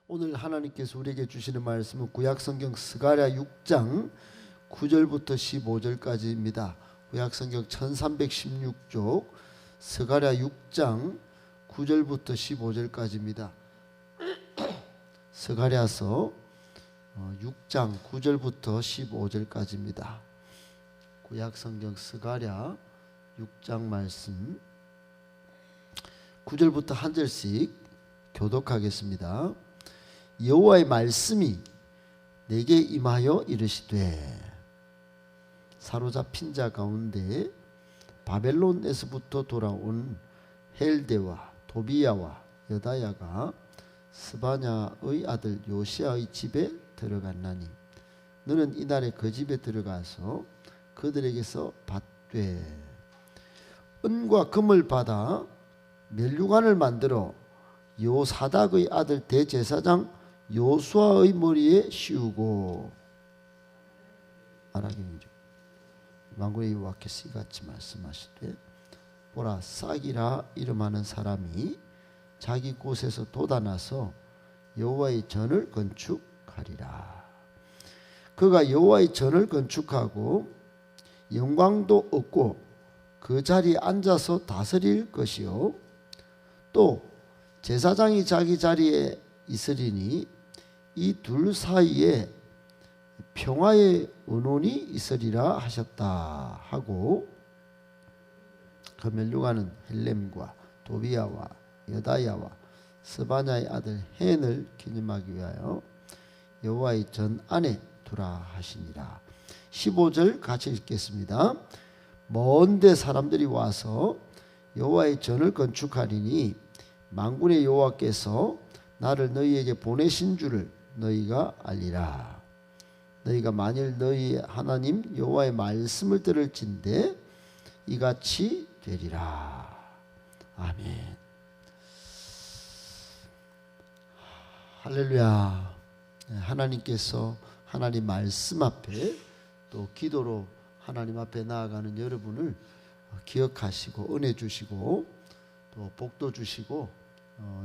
오늘 하나님께서 우리에게 주시는 말씀은 구약성경 스가랴 6장 9절부터 15절까지입니다. 구약성경 1316쪽 스가랴 6장 9절부터 15절까지입니다. 스가랴서 6장 9절부터 15절까지입니다. 구약성경 스가랴 6장 말씀 9절부터 한 절씩 교독하겠습니다. 여호와의 말씀이 내게 임하여 이르시되 사로잡힌 자 가운데 바벨론에서부터 돌아온 헬데와 도비야와 여다야가 스바냐의 아들 요시야의 집에 들어갔나니 너는 이날에 그 집에 들어가서 그들에게서 받되 은과 금을 받아 멸류관을 만들어 요사닥의 아들 대제사장 요수아의 머리에 씌우고 말하기를 만군의 여호와께서 이같이 말씀하시되 보라 싹이라 이름하는 사람이 자기 곳에서 돋아나서 여호와의 전을 건축하리라. 그가 여호와의 전을 건축하고 영광도 얻고 그 자리에 앉아서 다스릴 것이요 또 제사장이 자기 자리에 있으리니 이 둘 사이에 평화의 언원이 있으리라 하셨다 하고 그 멸류관은 헬렘과 도비야와 여다야와 스바냐의 아들 헨을 기념하기 위하여 여호와의 전 안에 두라 하시니라. 15절 같이 읽겠습니다. 먼데 사람들이 와서 여호와의 전을 건축하리니 만군의 여호와께서 나를 너희에게 보내신 줄을 너희가 알리라. 너희가 만일 너희 하나님 여호와의 말씀을 들을진대 이같이 되리라. 아멘. 할렐루야. 하나님께서 하나님 말씀 앞에 또 기도로 하나님 앞에 나아가는 여러분을 기억하시고 은혜 주시고 또 복도 주시고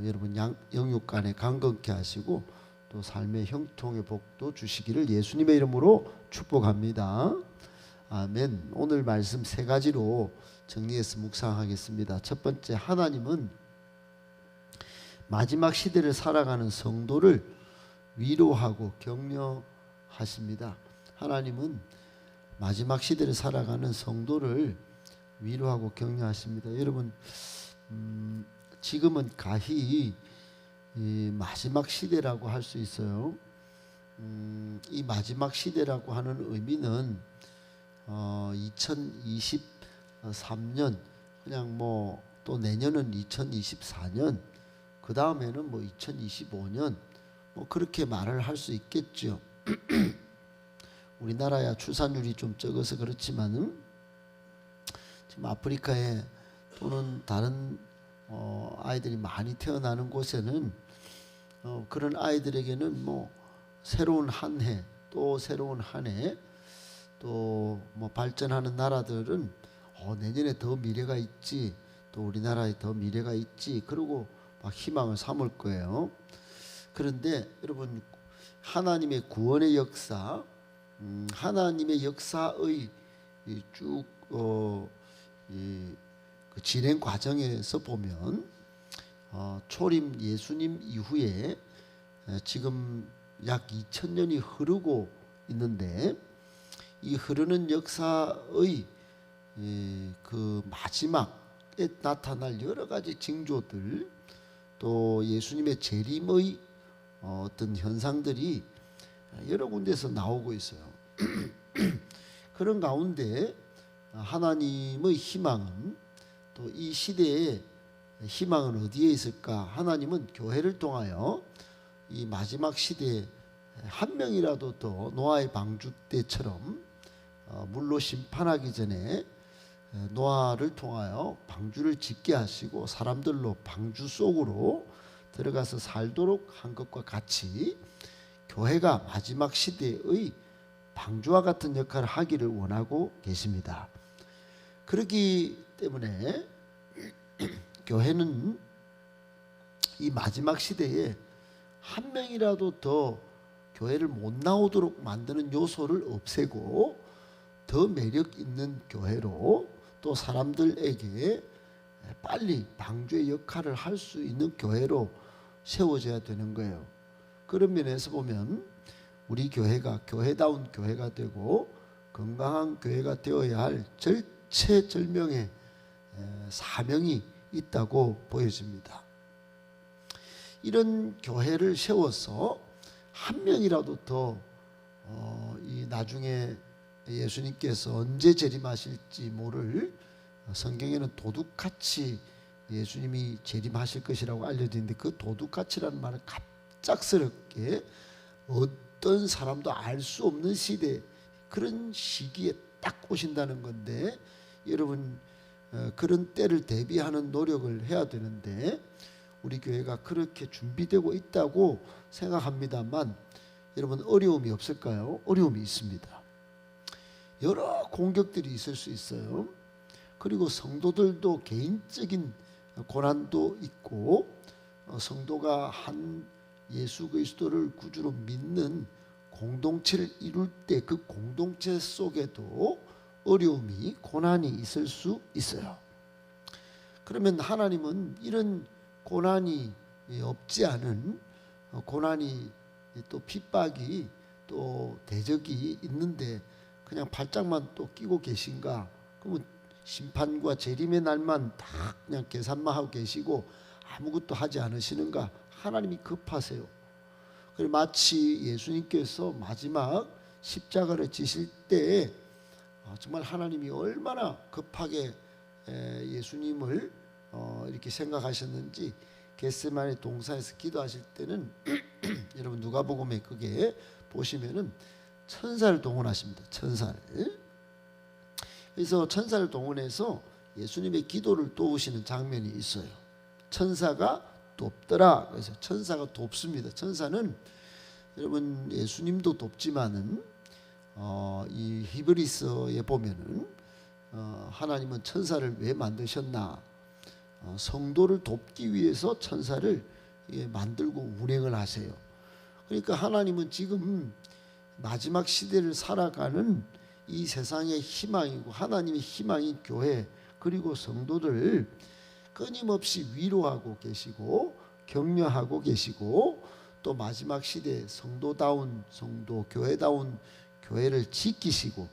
여러분 영육간에 강건케 하시고 또 삶의 형통의 복도 주시기를 예수님의 이름으로 축복합니다. 아멘. 오늘 말씀 세 가지로 정리해서 묵상하겠습니다. 첫 번째, 하나님은 마지막 시대를 살아가는 성도를 위로하고 격려하십니다. 하나님은 마지막 시대를 살아가는 성도를 위로하고 격려하십니다. 여러분 지금은 가히 이 마지막 시대라고 할 수 있어요. 이 마지막 시대라고 하는 의미는 2023년 그냥 뭐 또 내년은 2024년 그 다음에는 뭐 2025년 뭐 그렇게 말을 할 수 있겠죠. 우리나라야 출산율이 좀 적어서 그렇지만은 지금 아프리카에 또는 다른 아이들이 많이 태어나는 곳에는 그런 아이들에게는 뭐 새로운 한 해 또 새로운 한 해 또 뭐 발전하는 나라들은 내년에 더 미래가 있지 또 우리나라에 더 미래가 있지 그러고 막 희망을 삼을 거예요. 그런데 여러분 하나님의 구원의 역사 하나님의 역사의 쭉 그 진행 과정에서 보면 초림 예수님 이후에 지금 약 2000년이 흐르고 있는데 이 흐르는 역사의 그 마지막에 나타날 여러 가지 징조들 또 예수님의 재림의 어떤 현상들이 여러 군데서 나오고 있어요. 그런 가운데 하나님의 희망은 또 이 시대에 희망은 어디에 있을까? 하나님은 교회를 통하여 이 마지막 시대에 한 명이라도 더 노아의 방주 때처럼 물로 심판하기 전에 노아를 통하여 방주를 짓게 하시고 사람들로 방주 속으로 들어가서 살도록 한 것과 같이 교회가 마지막 시대의 방주와 같은 역할을 하기를 원하고 계십니다. 그렇기 때문에 교회는 이 마지막 시대에 한 명이라도 더 교회를 못 나오도록 만드는 요소를 없애고 더 매력 있는 교회로 또 사람들에게 빨리 방주의 역할을 할 수 있는 교회로 세워져야 되는 거예요. 그런 면에서 보면 우리 교회가 교회다운 교회가 되고 건강한 교회가 되어야 할 절체절명의 사명이 있다고 보여집니다. 이런 교회를 세워서 한 명이라도 더 이 나중에 예수님께서 언제 재림하실지 모를, 성경에는 도둑같이 예수님이 재림하실 것이라고 알려져 있는데 그 도둑같이라는 말은 갑작스럽게 어떤 사람도 알 수 없는 시대, 그런 시기에 딱 오신다는 건데, 여러분 그런 때를 대비하는 노력을 해야 되는데 우리 교회가 그렇게 준비되고 있다고 생각합니다만 여러분 어려움이 없을까요? 어려움이 있습니다. 여러 공격들이 있을 수 있어요. 그리고 성도들도 개인적인 고난도 있고 성도가 한 예수 그리스도를 구주로 믿는 공동체를 이룰 때 그 공동체 속에도 어려움이 고난이 있을 수 있어요. 그러면 하나님은 이런 고난이 없지 않은, 고난이 또 핍박이 또 대적이 있는데 그냥 발짝만 또 끼고 계신가? 그러면 심판과 재림의 날만 다 그냥 계산만 하고 계시고 아무것도 하지 않으시는가? 하나님이 급하세요. 그리고 마치 예수님께서 마지막 십자가를 지실 때 정말 하나님이 얼마나 급하게 예수님을 이렇게 생각하셨는지 겟세마네 동산에서 기도하실 때는 여러분 누가복음에 그게 보시면은 천사를 동원하십니다. 천사를. 그래서 천사를 동원해서 예수님의 기도를 도우시는 장면이 있어요. 천사가 돕더라. 그래서 천사가 돕습니다. 천사는 여러분 예수님도 돕지만은 이 히브리서에 보면은 하나님은 천사를 왜 만드셨나? 성도를 돕기 위해서 천사를 만들고 운행을 하세요. 그러니까 하나님은 지금 마지막 시대를 살아가는 이 세상의 희망이고 하나님의 희망인 교회 그리고 성도들을 끊임없이 위로하고 계시고 격려하고 계시고 또 마지막 시대에 성도다운 성도, 교회다운 교회를 지키시고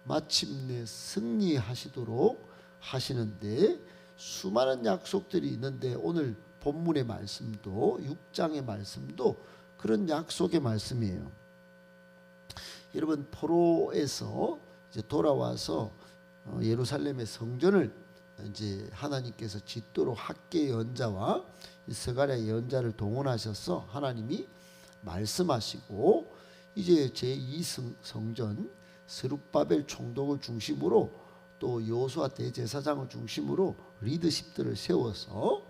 마침내 승리하시도록 하시는데 수많은 약속들이 있는데 오늘 본문의 말씀도 6장의 말씀도 그런 약속의 말씀이에요. 여러분 포로에서 이제 돌아와서 예루살렘의 성전을 이제 하나님께서 짓도록 학계 예언자와 스가랴 예언자를 동원하셔서 하나님이 말씀하시고 이제 제2성전 스룹바벨 총독을 중심으로 또 여호수아 대제사장을 중심으로 리더십들을 세워서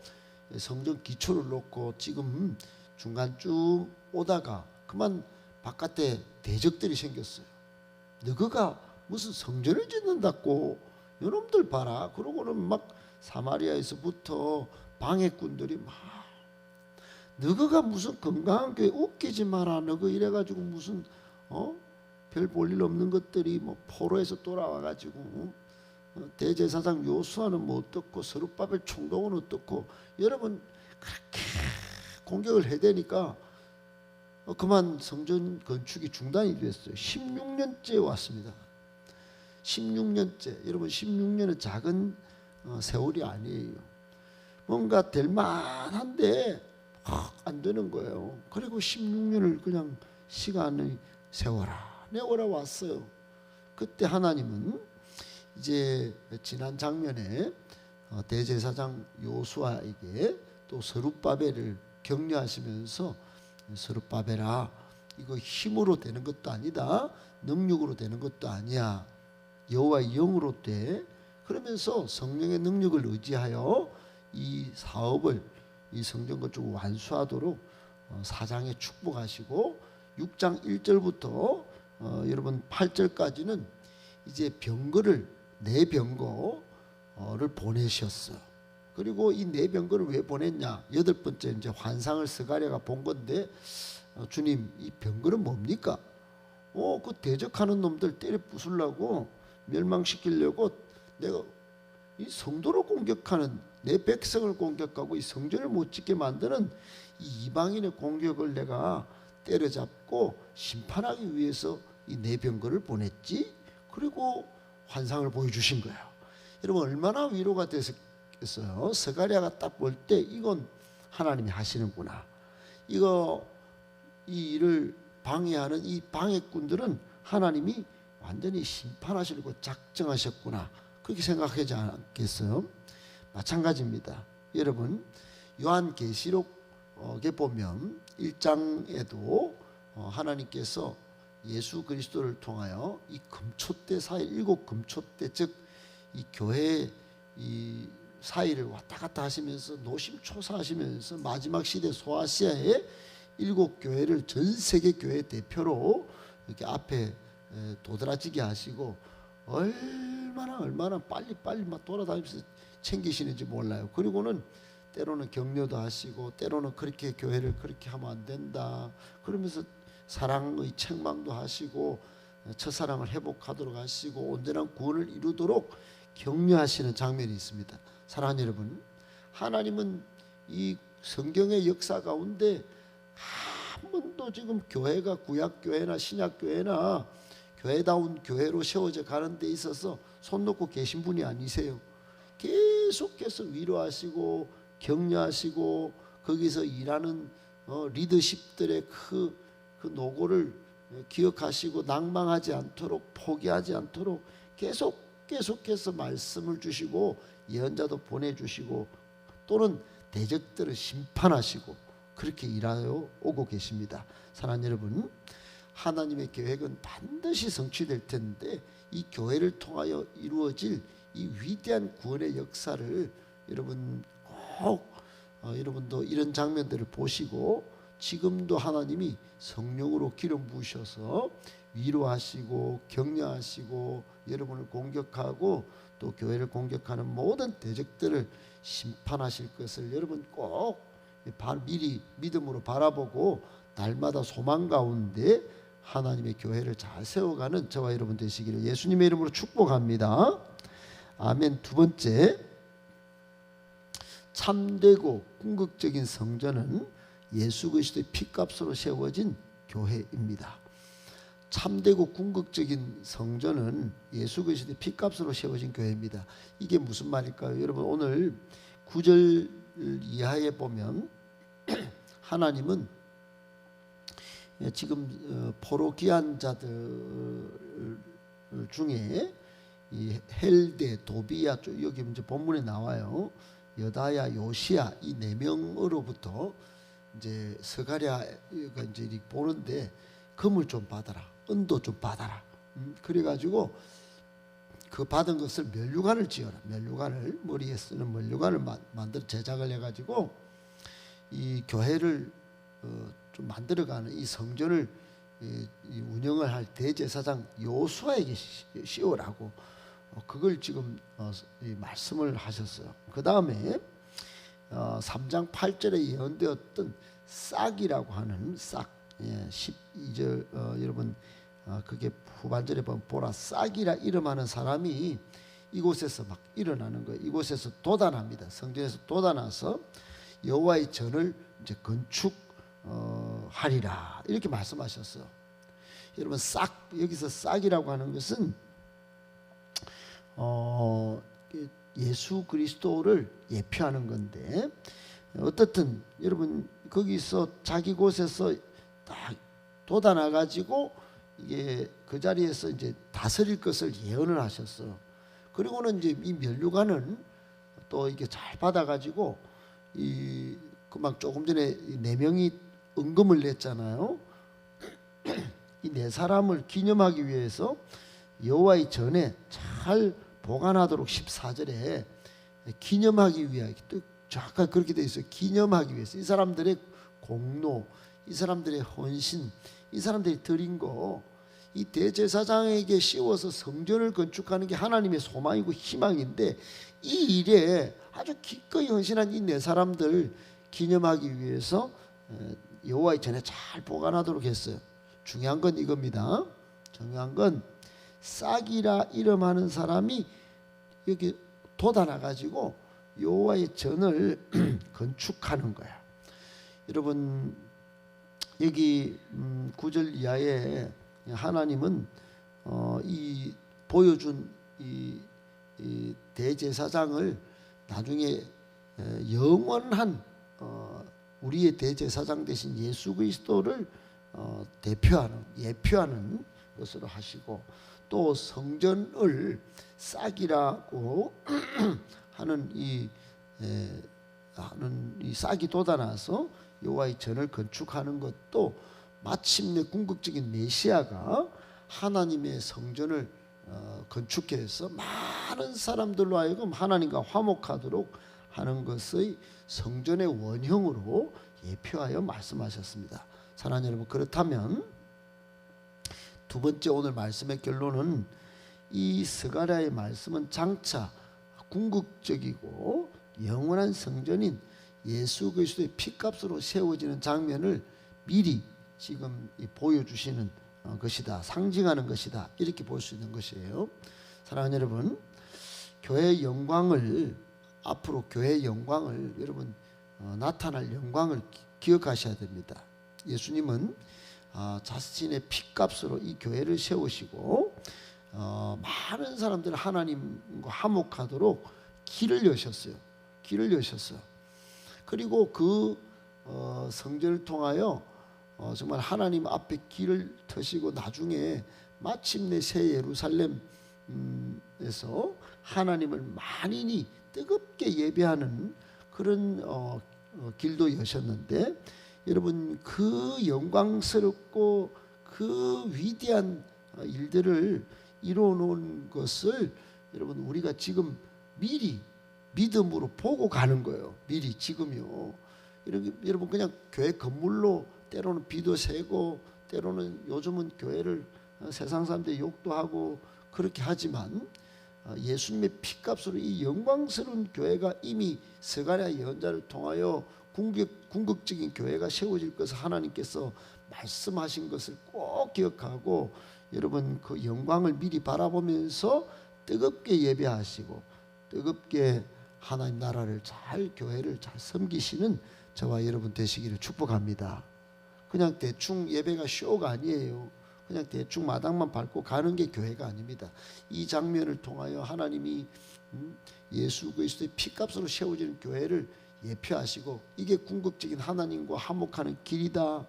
성전 기초를 놓고 지금 중간쯤 오다가 그만 바깥에 대적들이 생겼어요. 너희가 무슨 성전을 짓는다고 요놈들 봐라. 그러고는 막 사마리아에서부터 방해꾼들이 막 너희가 무슨 건강한 교회 웃기지 마라. 너희 이래가지고 무슨 별 볼 일 없는 것들이 뭐 포로에서 돌아와가지고 대제사장 요수아는 뭐 어떻고 스룹바벨 총독은 어떻고 여러분 그렇게 공격을 해대니까 그만 성전 건축이 중단이 됐어요. 16년째 왔습니다. 16년째. 여러분 16년은 작은 세월이 아니에요. 뭔가 될 만한데 안 되는 거예요. 그리고 16년을 그냥 시간을 세워라 왔어요. 그때 하나님은 이제 지난 장면에 대제사장 요수아에게 또 스룹바벨을 격려하시면서 스룹바벨아 이거 힘으로 되는 것도 아니다. 능력으로 되는 것도 아니야. 여호와의 영으로 돼. 그러면서 성령의 능력을 의지하여 이 사업을 이 성전 건축을 완수하도록 사장에 축복하시고 6장 1절부터 여러분 8절까지는 이제 병거를 네 병거를 보내셨어. 그리고 이 네 병거를 왜 보냈냐? 여덟 번째 이제 환상을 스가랴가 본 건데, 주님, 이 병거는 뭡니까? 그 대적하는 놈들 때려 부수려고, 멸망시키려고 내가 이 성도를 공격하는, 내 백성을 공격하고 이 성전을 못 짓게 만드는 이 이방인의 공격을 내가 때려잡고 심판하기 위해서 이 네 병거를 보냈지. 그리고 환상을 보여주신 거예요. 여러분, 얼마나 위로가 됐겠어요. 스가랴가 딱 볼 때 이건 하나님이 하시는구나. 이 일을 방해하는 이 방해꾼들은 하나님이 완전히 심판하시려고 작정하셨구나, 그렇게 생각하지 않겠어요? 마찬가지입니다. 여러분, 요한계시록에 보면 1장에도 하나님께서 예수 그리스도를 통하여 이 금초대 사일, 일곱 금초대, 즉 이 교회 이 사이를 왔다 갔다 하시면서 노심초사하시면서 마지막 시대 소아시아의 일곱 교회를 전 세계 교회 대표로 이렇게 앞에 도드라지게 하시고 얼마나 빨리 막 돌아다니면서 챙기시는지 몰라요. 그리고는 때로는 격려도 하시고, 때로는 그렇게 교회를 그렇게 하면 안 된다 그러면서 사랑의 책망도 하시고, 첫사랑을 회복하도록 하시고, 온전한 구원을 이루도록 격려하시는 장면이 있습니다. 사랑하는 여러분, 하나님은 이 성경의 역사 가운데 한 번도 지금 교회가 구약교회나 신약교회나 교회다운 교회로 세워져 가는 데 있어서 손 놓고 계신 분이 아니세요. 계속해서 위로하시고 격려하시고, 거기서 일하는 리더십들의 그 노고를 기억하시고 낭망하지 않도록, 포기하지 않도록 계속해서 말씀을 주시고, 예언자도 보내주시고, 또는 대적들을 심판하시고, 그렇게 일하여 오고 계십니다. 사랑하는 여러분, 하나님의 계획은 반드시 성취될 텐데, 이 교회를 통하여 이루어질 이 위대한 구원의 역사를 여러분 꼭 여러분도 이런 장면들을 보시고, 지금도 하나님이 성령으로 기름 부으셔서 위로하시고 격려하시고, 여러분을 공격하고 또 교회를 공격하는 모든 대적들을 심판하실 것을 여러분 꼭 미리 믿음으로 바라보고, 날마다 소망 가운데 하나님의 교회를 잘 세워가는 저와 여러분 되시기를 예수님의 이름으로 축복합니다. 아멘. 두 번째, 참되고 궁극적인 성전은 예수 그리스도의 피값으로 세워진 교회입니다. 참되고 궁극적인 성전은 예수 그리스도의 피값으로 세워진 교회입니다. 이게 무슨 말일까요? 여러분, 오늘 9절 이하에 보면 하나님은 지금 포로기한 자들 중에 이 헬데, 도비야, 여기 이제 본문에 나와요. 여다야, 요시야, 이 네 명으로부터 이제 스가랴가 이제 이렇게 보는데, 금을 좀 받아라, 은도 좀 받아라. 그래가지고 그 받은 것을 면류관을 지어라. 면류관을, 머리에 쓰는 면류관을 만들어 제작을 해가지고 이 교회를 좀 만들어가는 이 성전을 이 운영을 할 대제사장 요수아에게 씌우라고 그걸 지금 이 말씀을 하셨어요. 그 다음에 3장 8절에 예언되었던 싹이라고 하는 싹, 12절 여러분 그게 후반절에 보면 보라, 싹이라 이름하는 사람이 이곳에서 막 일어나는 거예요. 이곳에서 돋아납니다. 성전에서 돋아나서 여호와의 전을 이제 건축하리라, 이렇게 말씀하셨어요. 여러분, 싹, 여기서 싹이라고 하는 것은 예수 그리스도를 예표하는 건데, 어떻든 여러분 거기서 자기 곳에서 딱 돋아나 가지고 이게 그 자리에서 이제 다스릴 것을 예언을 하셨어요. 그리고는 이제 이 면류관은 또 이게 잘 받아 가지고 이 그막 조금 전에 네 명이 은금을 냈잖아요. 이 네 사람을 기념하기 위해서 여호와의 전에 잘 보관하도록 14절에 기념하기 위하여, 또 잠깐 그렇게 되어 있어요. 기념하기 위해서 이 사람들의 공로, 이 사람들의 헌신, 이 사람들이 드린 거, 이 대제사장에게 씌워서 성전을 건축하는 게 하나님의 소망이고 희망인데, 이 일에 아주 기꺼이 헌신한 이 네 사람들 기념하기 위해서 여호와의 전에 잘 보관하도록 했어요. 중요한 건 이겁니다. 중요한 건 싹이라 이름하는 사람이 여기 돋아나 가지고 여호와의 전을 건축하는 거야. 여러분 여기 9절 이하에 하나님은 이 보여준 이 대제사장을 나중에 영원한 우리의 대제사장 되신 예수 그리스도를 예표하는 것으로 하시고, 또 성전을 싹이라고 하는 이 싹이 돋아나서 여호와의 전을 건축하는 것도 마침내 궁극적인 메시아가 하나님의 성전을 건축해서 많은 사람들로 하여금 하나님과 화목하도록 하는 것의 성전의 원형으로 예표하여 말씀하셨습니다. 사랑하는 여러분, 그렇다면 두 번째 오늘 말씀의 결론은 이 스가랴의 말씀은 장차 궁극적이고 영원한 성전인 예수 그리스도의 피값으로 세워지는 장면을 미리 지금 보여주시는 것이다, 상징하는 것이다, 이렇게 볼 수 있는 것이에요. 사랑하는 여러분, 교회의 영광을, 앞으로 교회의 영광을, 여러분 나타날 영광을 기억하셔야 됩니다. 예수님은 자신의 피값으로 이 교회를 세우시고 많은 사람들 하나님과 화목하도록 길을 여셨어요. 그리고 그 성전을 통하여 정말 하나님 앞에 길을 트시고 나중에 마침내 새 예루살렘에서 하나님을 만인이 뜨겁게 예배하는 그런 길도 여셨는데, 여러분 그 영광스럽고 그 위대한 일들을 이루어 놓은 것을 여러분 우리가 지금 미리 믿음으로 보고 가는 거예요. 미리 지금요. 여러분 그냥 교회 건물로 때로는 비도 새고 때로는 요즘은 교회를 세상 사람들이 욕도 하고 그렇게 하지만 예수님의 피값으로 이 영광스러운 교회가 이미 스가랴 예언자를 통하여 궁극적인 교회가 세워질 것을 하나님께서 말씀하신 것을 꼭 기억하고, 여러분 그 영광을 미리 바라보면서 뜨겁게 예배하시고 뜨겁게 하나님 나라를 잘, 교회를 잘 섬기시는 저와 여러분 되시기를 축복합니다. 그냥 대충 예배가 쇼가 아니에요. 그냥 대충 마당만 밟고 가는 게 교회가 아닙니다. 이 장면을 통하여 하나님이 예수 그리스도의 피값으로 세워지는 교회를 예표하시고, 이게 궁극적인 하나님과 화목하는 길이다,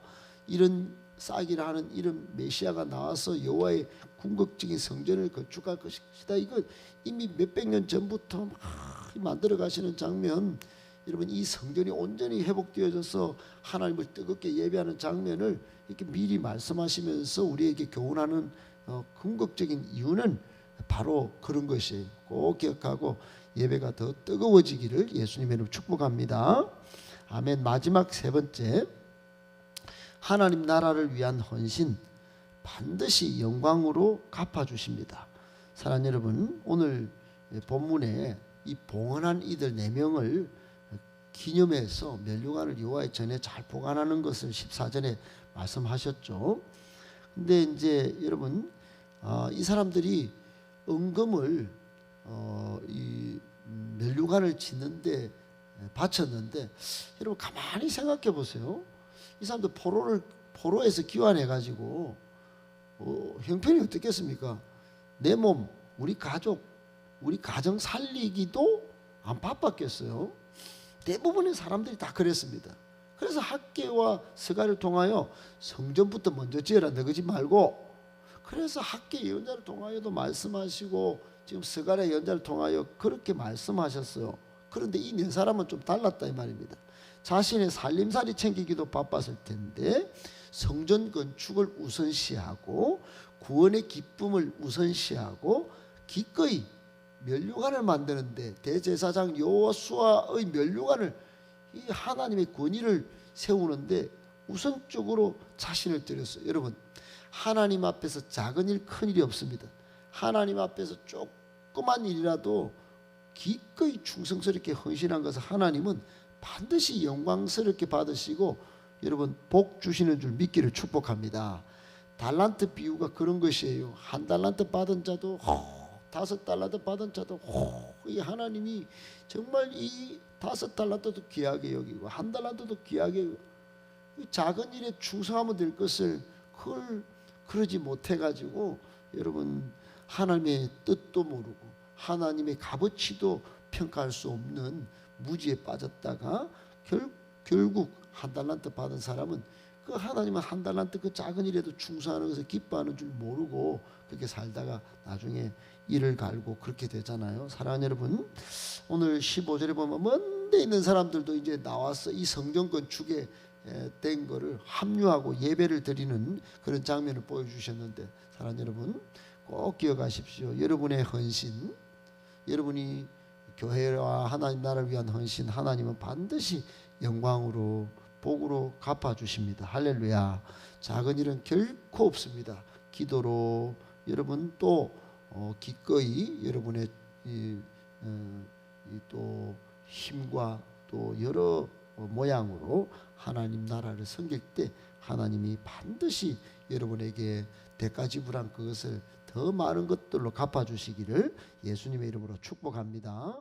이런 싹이라 하는 이런 메시아가 나와서 여호와의 궁극적인 성전을 건축할 것이다, 이건 이미 몇백 년 전부터 막 만들어 가시는 장면, 여러분 이 성전이 온전히 회복되어져서 하나님을 뜨겁게 예배하는 장면을 이렇게 미리 말씀하시면서 우리에게 교훈하는 궁극적인 이유는 바로 그런 것이에요. 꼭 기억하고 예배가 더 뜨거워지기를 예수님의 이름으로 축복합니다. 아멘. 마지막 세 번째, 하나님 나라를 위한 헌신 반드시 영광으로 갚아주십니다. 사랑하는 여러분, 오늘 본문에 이 봉헌한 이들 4명을 기념해서 면류관을 여호와의 전에 잘 보관하는 것을 14절에 말씀하셨죠. 근데 이제 여러분 이 사람들이 은금을 이 면류관을 짓는데 바쳤는데, 여러분 가만히 생각해 보세요. 이 사람들 포로에서 귀환해 가지고 형편이 어떻겠습니까? 내 몸, 우리 가족, 우리 가정 살리기도 안 바빴겠어요. 대부분의 사람들이 다 그랬습니다. 그래서 학개와 스가랴를 통하여 성전부터 먼저 지어라, 너그지 말고. 그래서 학개 예언자를 통하여도 말씀하시고 지금 스가랴 예언자를 통하여 그렇게 말씀하셨어요. 그런데 이 네 사람은 좀 달랐다 이 말입니다. 자신의 살림살이 챙기기도 바빴을 텐데 성전 건축을 우선시하고 구원의 기쁨을 우선시하고 기꺼이 면류관을 만드는데, 대제사장 여호수아의 면류관을, 이 하나님의 권위를 세우는데 우선적으로 자신을 드렸어요. 여러분 하나님 앞에서 작은 일 큰 일이 없습니다. 하나님 앞에서 조그만 일이라도 기꺼이 충성스럽게 헌신한 것을 하나님은 반드시 영광스럽게 받으시고 여러분 복 주시는 줄 믿기를 축복합니다. 달란트 비유가 그런 것이에요. 한 달란트 받은 자도 5달란트 받은 자도 이 하나님이 정말 이 5달란트도 귀하게 여기고 한 달란트도 귀하게 여기고 작은 일에 충성하면 될 것을 그걸 그러지 못해가지고 여러분 하나님의 뜻도 모르고 하나님의 값어치도 평가할 수 없는 무지에 빠졌다가 결국 한 달란트 받은 사람은 그 하나님은 한 달란트 그 작은 일에도 충성하는 것을 기뻐하는 줄 모르고 그렇게 살다가 나중에 이를 갈고 그렇게 되잖아요. 사랑하는 여러분, 오늘 15절에 보면 먼데 있는 사람들도 이제 나와서 이 성전 건축에 된 거를 합류하고 예배를 드리는 그런 장면을 보여주셨는데, 사랑하는 여러분 꼭 기억하십시오. 여러분의 헌신, 여러분이 교회와 하나님 나라를 위한 헌신, 하나님은 반드시 영광으로 복으로 갚아주십니다. 할렐루야. 작은 일은 결코 없습니다. 기도로 여러분 또 기꺼이 여러분의 또 힘과 또 여러 모양으로 하나님 나라를 섬길 때 하나님이 반드시 여러분에게 대가 지불한 그것을 더 많은 것들로 갚아주시기를 예수님의 이름으로 축복합니다.